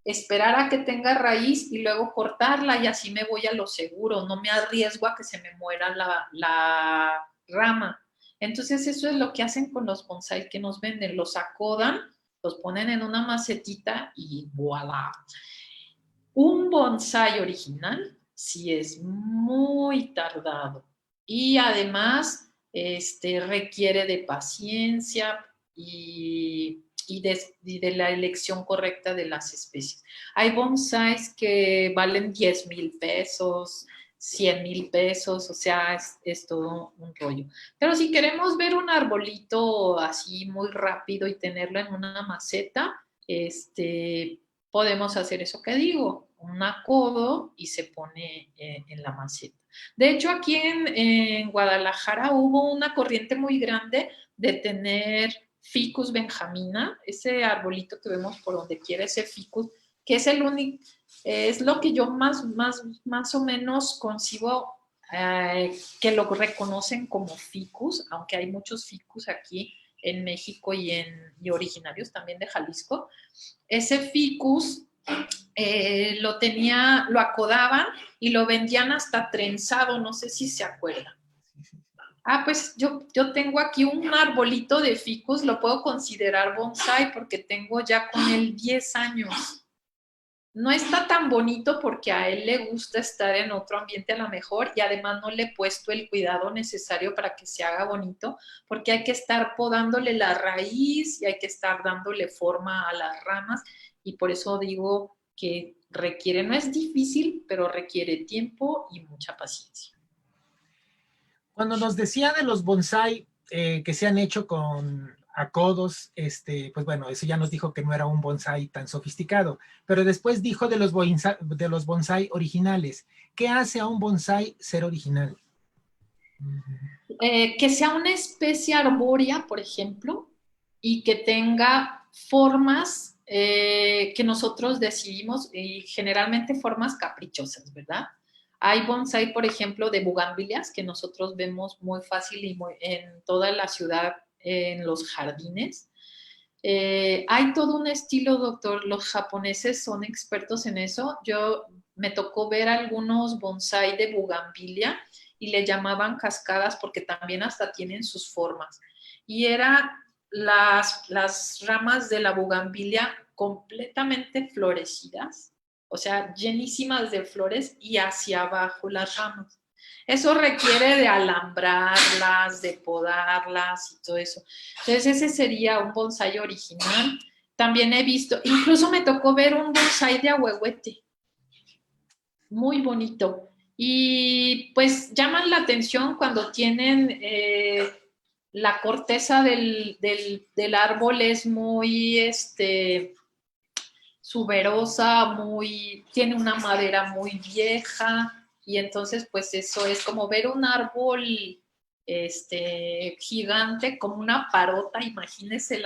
esperar a que tenga raíz y luego cortarla y así me voy a lo seguro, no me arriesgo a que se me muera la rama. Entonces eso es lo que hacen con los bonsai que nos venden, los acodan, los ponen en una macetita y voilà. Un bonsai original sí es muy tardado y además requiere de paciencia y de la elección correcta de las especies. Hay bonsais que valen 10,000 pesos, 100,000 pesos, o sea, es todo un rollo. Pero si queremos ver un arbolito así muy rápido y tenerlo en una maceta, podemos hacer eso que digo, un acodo y se pone en la maceta. De hecho, aquí en Guadalajara hubo una corriente muy grande de tener Ficus benjamina, ese arbolito que vemos por donde quiera, ese ficus, que es el único, es lo que yo más o menos concibo que lo reconocen como ficus, aunque hay muchos ficus aquí en México y originarios también de Jalisco. Ese ficus lo acodaban y lo vendían hasta trenzado, no sé si se acuerdan. Ah, pues yo tengo aquí un arbolito de ficus, lo puedo considerar bonsai porque tengo ya con él 10 años. No está tan bonito porque a él le gusta estar en otro ambiente a lo mejor y además no le he puesto el cuidado necesario para que se haga bonito porque hay que estar podándole la raíz y hay que estar dándole forma a las ramas y por eso digo que requiere, no es difícil, pero requiere tiempo y mucha paciencia. Cuando nos decía de los bonsai que se han hecho con acodos, pues bueno, eso ya nos dijo que no era un bonsai tan sofisticado, pero después dijo de los bonsai originales. ¿Qué hace a un bonsai ser original? Que sea una especie arbórea, por ejemplo, y que tenga formas que nosotros decidimos, y generalmente formas caprichosas, ¿verdad? Hay bonsai, por ejemplo, de bugambilias que nosotros vemos muy fácil y en toda la ciudad, en los jardines. Hay todo un estilo, doctor. Los japoneses son expertos en eso. Me tocó ver algunos bonsai de bugambilia y le llamaban cascadas porque también hasta tienen sus formas. Y eran las ramas de la bugambilia completamente florecidas, o sea, llenísimas de flores y hacia abajo las ramas. Eso requiere de alambrarlas, de podarlas y todo eso. Entonces ese sería un bonsai original. También he visto, incluso me tocó ver un bonsai de ahuehuete, muy bonito. Y pues llaman la atención cuando tienen la corteza del árbol es muy suberosa, tiene una madera muy vieja y entonces pues eso es como ver un árbol gigante como una parota, imagínense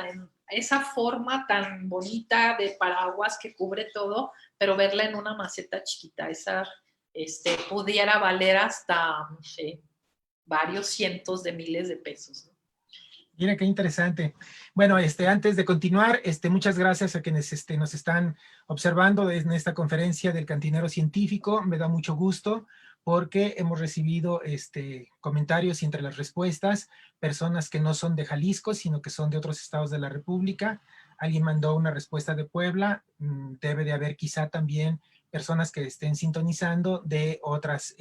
esa forma tan bonita de paraguas que cubre todo, pero verla en una maceta chiquita, esa pudiera valer hasta, no sé, varios cientos de miles de pesos, ¿no? Mira qué interesante. Bueno, antes de continuar, muchas gracias a quienes nos están observando en esta conferencia del Cantinero Científico. Me da mucho gusto porque hemos recibido comentarios y entre las respuestas, personas que no son de Jalisco, sino que son de otros estados de la República. Alguien mandó una respuesta de Puebla. Debe de haber quizá también personas que estén sintonizando de otras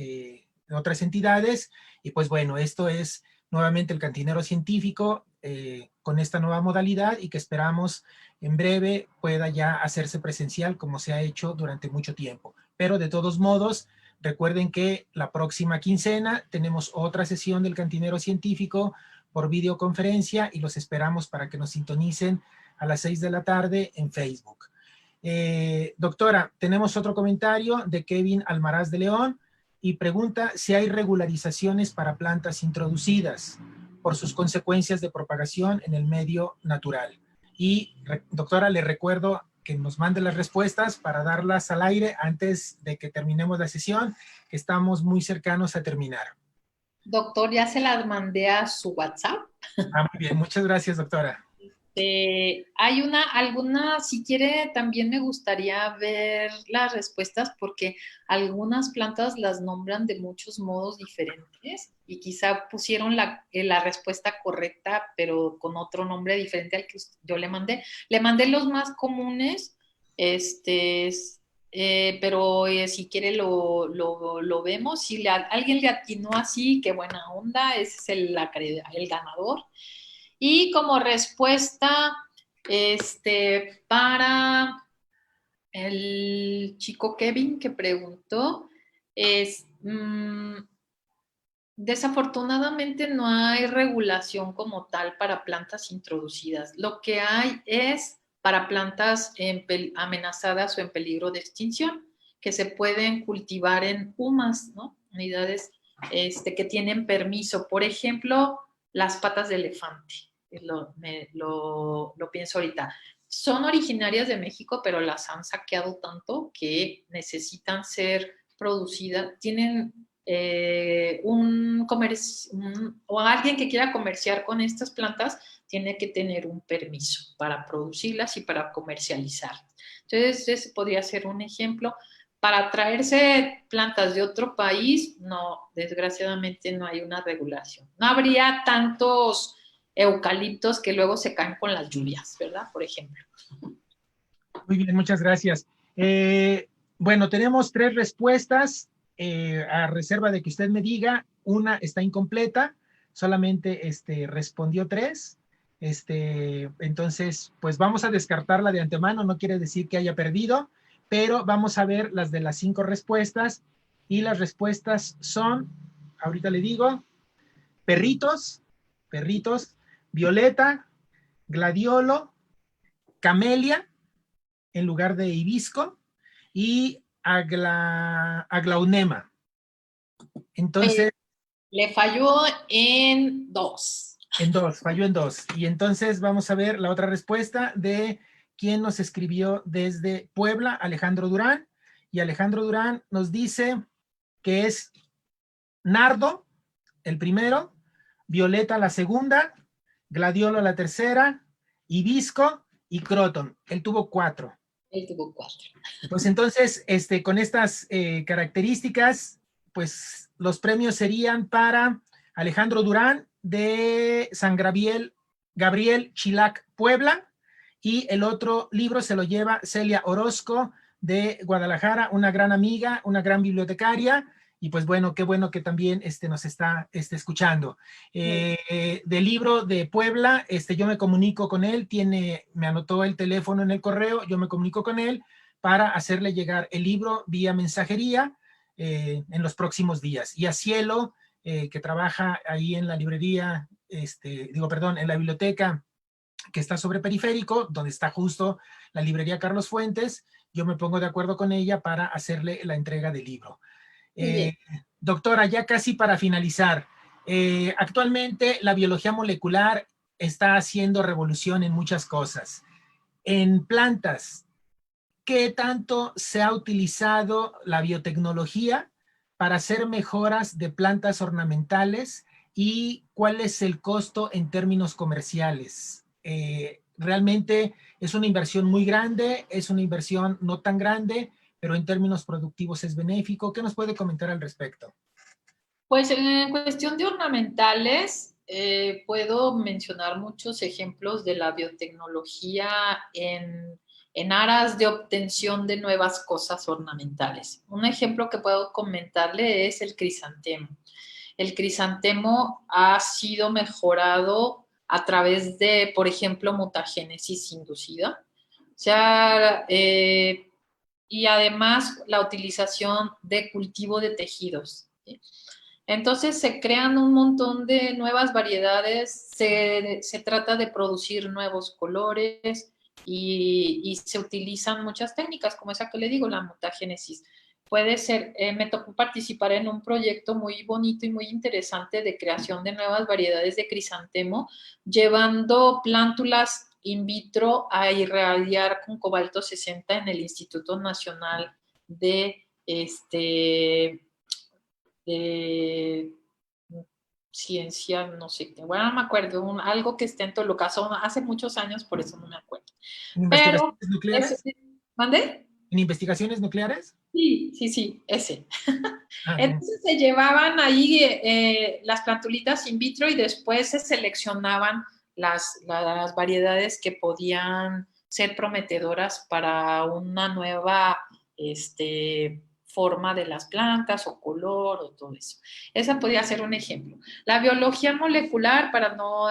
entidades. Y pues bueno, esto es nuevamente el Cantinero Científico con esta nueva modalidad y que esperamos en breve pueda ya hacerse presencial como se ha hecho durante mucho tiempo. Pero de todos modos, recuerden que la próxima quincena tenemos otra sesión del Cantinero Científico por videoconferencia y los esperamos para que nos sintonicen a las 6 de la tarde en Facebook. Doctora, tenemos otro comentario de Kevin Almaraz de León y pregunta si hay regularizaciones para plantas introducidas por sus consecuencias de propagación en el medio natural. Y, doctora, le recuerdo que nos mande las respuestas para darlas al aire antes de que terminemos la sesión, que estamos muy cercanos a terminar. Doctor, ya se las mandé a su WhatsApp. Muy bien, muchas gracias, doctora. Hay alguna, si quiere, también me gustaría ver las respuestas porque algunas plantas las nombran de muchos modos diferentes y quizá pusieron la respuesta correcta, pero con otro nombre diferente al que yo le mandé. Le mandé los más comunes, pero si quiere lo vemos. Si alguien le atinó así, qué buena onda, ese es el ganador. Y como respuesta, para el chico Kevin que preguntó, desafortunadamente no hay regulación como tal para plantas introducidas. Lo que hay es para plantas amenazadas o en peligro de extinción, que se pueden cultivar en UMAS, ¿no? Unidades que tienen permiso. Por ejemplo, las patas de elefante. lo pienso ahorita. Son originarias de México, pero las han saqueado tanto que necesitan ser producidas. Tienen o alguien que quiera comerciar con estas plantas tiene que tener un permiso para producirlas y para comercializar. Entonces, ese podría ser un ejemplo. Para traerse plantas de otro país, no, desgraciadamente no hay una regulación. No habría tantos eucaliptos que luego se caen con las lluvias, ¿verdad? Por ejemplo. Muy bien, muchas gracias. Bueno, tenemos 3 respuestas, a reserva de que usted me diga. Una está incompleta, solamente respondió 3. Entonces, pues vamos a descartarla de antemano, no quiere decir que haya perdido, pero vamos a ver las de las 5 respuestas, y las respuestas son, ahorita le digo, perritos, violeta, gladiolo, camelia, en lugar de hibisco, y aglaonema. Entonces, le falló en 2. En 2, falló en 2. Y entonces vamos a ver la otra respuesta de quien nos escribió desde Puebla, Alejandro Durán. Y Alejandro Durán nos dice que es nardo, el primero, violeta la segunda, gladiolo la tercera, hibisco y croton. Él tuvo 4. Él tuvo 4. Pues entonces, con estas características, pues los premios serían para Alejandro Durán de San Gabriel Chilac, Puebla, y el otro libro se lo lleva Celia Orozco de Guadalajara, una gran amiga, una gran bibliotecaria, y pues bueno, qué bueno que también nos está escuchando. Del libro de Puebla, yo me comunico con él, me anotó el teléfono en el correo, yo me comunico con él para hacerle llegar el libro vía mensajería en los próximos días. Y a Cielo, que trabaja ahí en la librería, en la biblioteca que está sobre Periférico, donde está justo la librería Carlos Fuentes, yo me pongo de acuerdo con ella para hacerle la entrega del libro. Doctora, ya casi para finalizar, actualmente la biología molecular está haciendo revolución en muchas cosas. En plantas, ¿qué tanto se ha utilizado la biotecnología para hacer mejoras de plantas ornamentales y cuál es el costo en términos comerciales? Realmente es una inversión muy grande, es una inversión no tan grande, pero en términos productivos es benéfico. ¿Qué nos puede comentar al respecto? Pues en cuestión de ornamentales, puedo mencionar muchos ejemplos de la biotecnología en aras de obtención de nuevas cosas ornamentales. Un ejemplo que puedo comentarle es el crisantemo. El crisantemo ha sido mejorado a través de, por ejemplo, mutagénesis inducida. O sea, y además la utilización de cultivo de tejidos, ¿sí? Entonces se crean un montón de nuevas variedades, se trata de producir nuevos colores y se utilizan muchas técnicas, como esa que le digo, la mutagénesis. Puede ser, me tocó participar en un proyecto muy bonito y muy interesante de creación de nuevas variedades de crisantemo, llevando plántulas in vitro a irradiar con cobalto 60 en el Instituto Nacional de de ciencia, no sé, bueno, no me acuerdo, algo que esté en Toluca, hace muchos años, por eso no me acuerdo. ¿En Pero, investigaciones nucleares? ¿mande? ¿En investigaciones nucleares? Sí, ese. Ah, bien. Entonces se llevaban ahí las plantulitas in vitro y después se seleccionaban las variedades que podían ser prometedoras para una nueva forma de las plantas o color o todo eso. Esa podría ser un ejemplo. La biología molecular, para no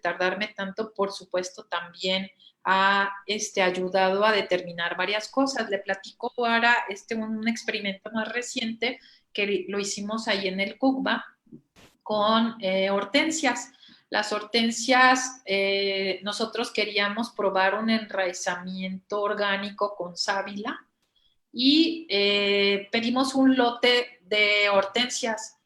tardarme tanto, por supuesto, también ha ayudado a determinar varias cosas. Le platico ahora un experimento más reciente que lo hicimos ahí en el CUCBA con hortensias. Las hortensias, nosotros queríamos probar un enraizamiento orgánico con sábila y pedimos un lote de hortensias.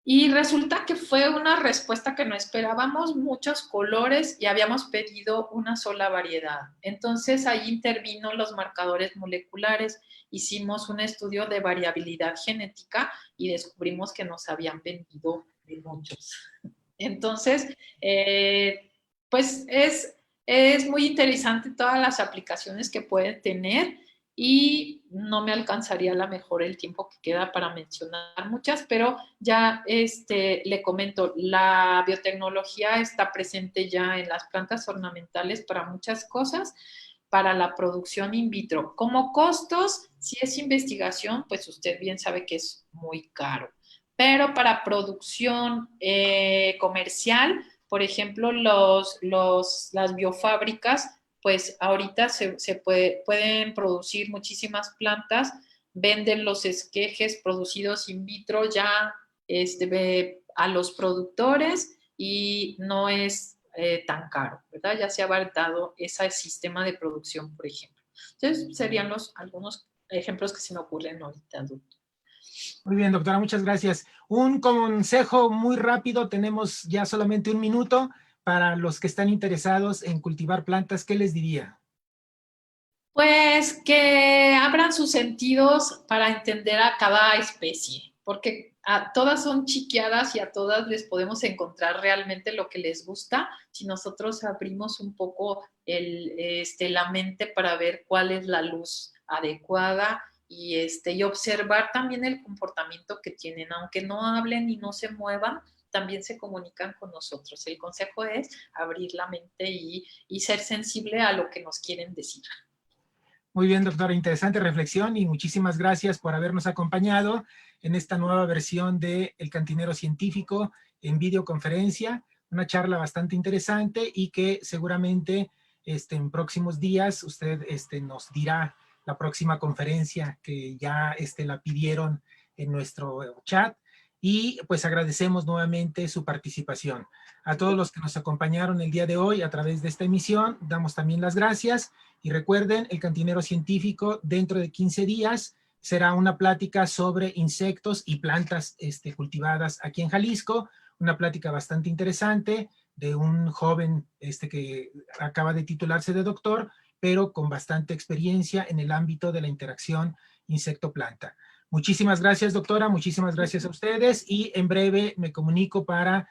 Y resulta que fue una respuesta que no esperábamos, muchos colores y habíamos pedido una sola variedad. Entonces ahí intervino los marcadores moleculares, hicimos un estudio de variabilidad genética y descubrimos que nos habían vendido de muchos. Entonces, pues es muy interesante todas las aplicaciones que puede tener y no me alcanzaría a lo mejor el tiempo que queda para mencionar muchas, pero ya le comento, la biotecnología está presente ya en las plantas ornamentales para muchas cosas, para la producción in vitro. Como costos, si es investigación, pues usted bien sabe que es muy caro, pero para producción comercial, por ejemplo, las biofábricas, pues ahorita pueden producir muchísimas plantas, venden los esquejes producidos in vitro ya a los productores y no es tan caro, ¿verdad? Ya se ha abaratado ese sistema de producción, por ejemplo. Entonces, serían algunos ejemplos que se me ocurren ahorita, doctor. Muy bien, doctora, muchas gracias. Un consejo muy rápido, tenemos ya solamente un minuto para los que están interesados en cultivar plantas, ¿qué les diría? Pues que abran sus sentidos para entender a cada especie, porque todas son chiqueadas y a todas les podemos encontrar realmente lo que les gusta si nosotros abrimos un poco la mente para ver cuál es la luz adecuada y observar también el comportamiento que tienen, aunque no hablen y no se muevan, también se comunican con nosotros. El consejo es abrir la mente y ser sensible a lo que nos quieren decir. Muy bien, doctora, interesante reflexión y muchísimas gracias por habernos acompañado en esta nueva versión de El Cantinero Científico en videoconferencia, una charla bastante interesante y que seguramente en próximos días usted nos dirá la próxima conferencia que ya la pidieron en nuestro chat y pues agradecemos nuevamente su participación. A todos los que nos acompañaron el día de hoy a través de esta emisión, damos también las gracias. Y recuerden, el Cantinero Científico dentro de 15 días será una plática sobre insectos y plantas cultivadas aquí en Jalisco, una plática bastante interesante de un joven que acaba de titularse de doctor, pero con bastante experiencia en el ámbito de la interacción insecto-planta. Muchísimas gracias, doctora, muchísimas gracias a ustedes y en breve me comunico para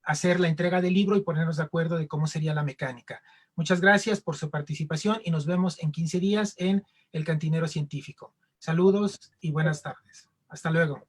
hacer la entrega del libro y ponernos de acuerdo de cómo sería la mecánica. Muchas gracias por su participación y nos vemos en 15 días en El Cantinero Científico. Saludos y buenas tardes. Hasta luego.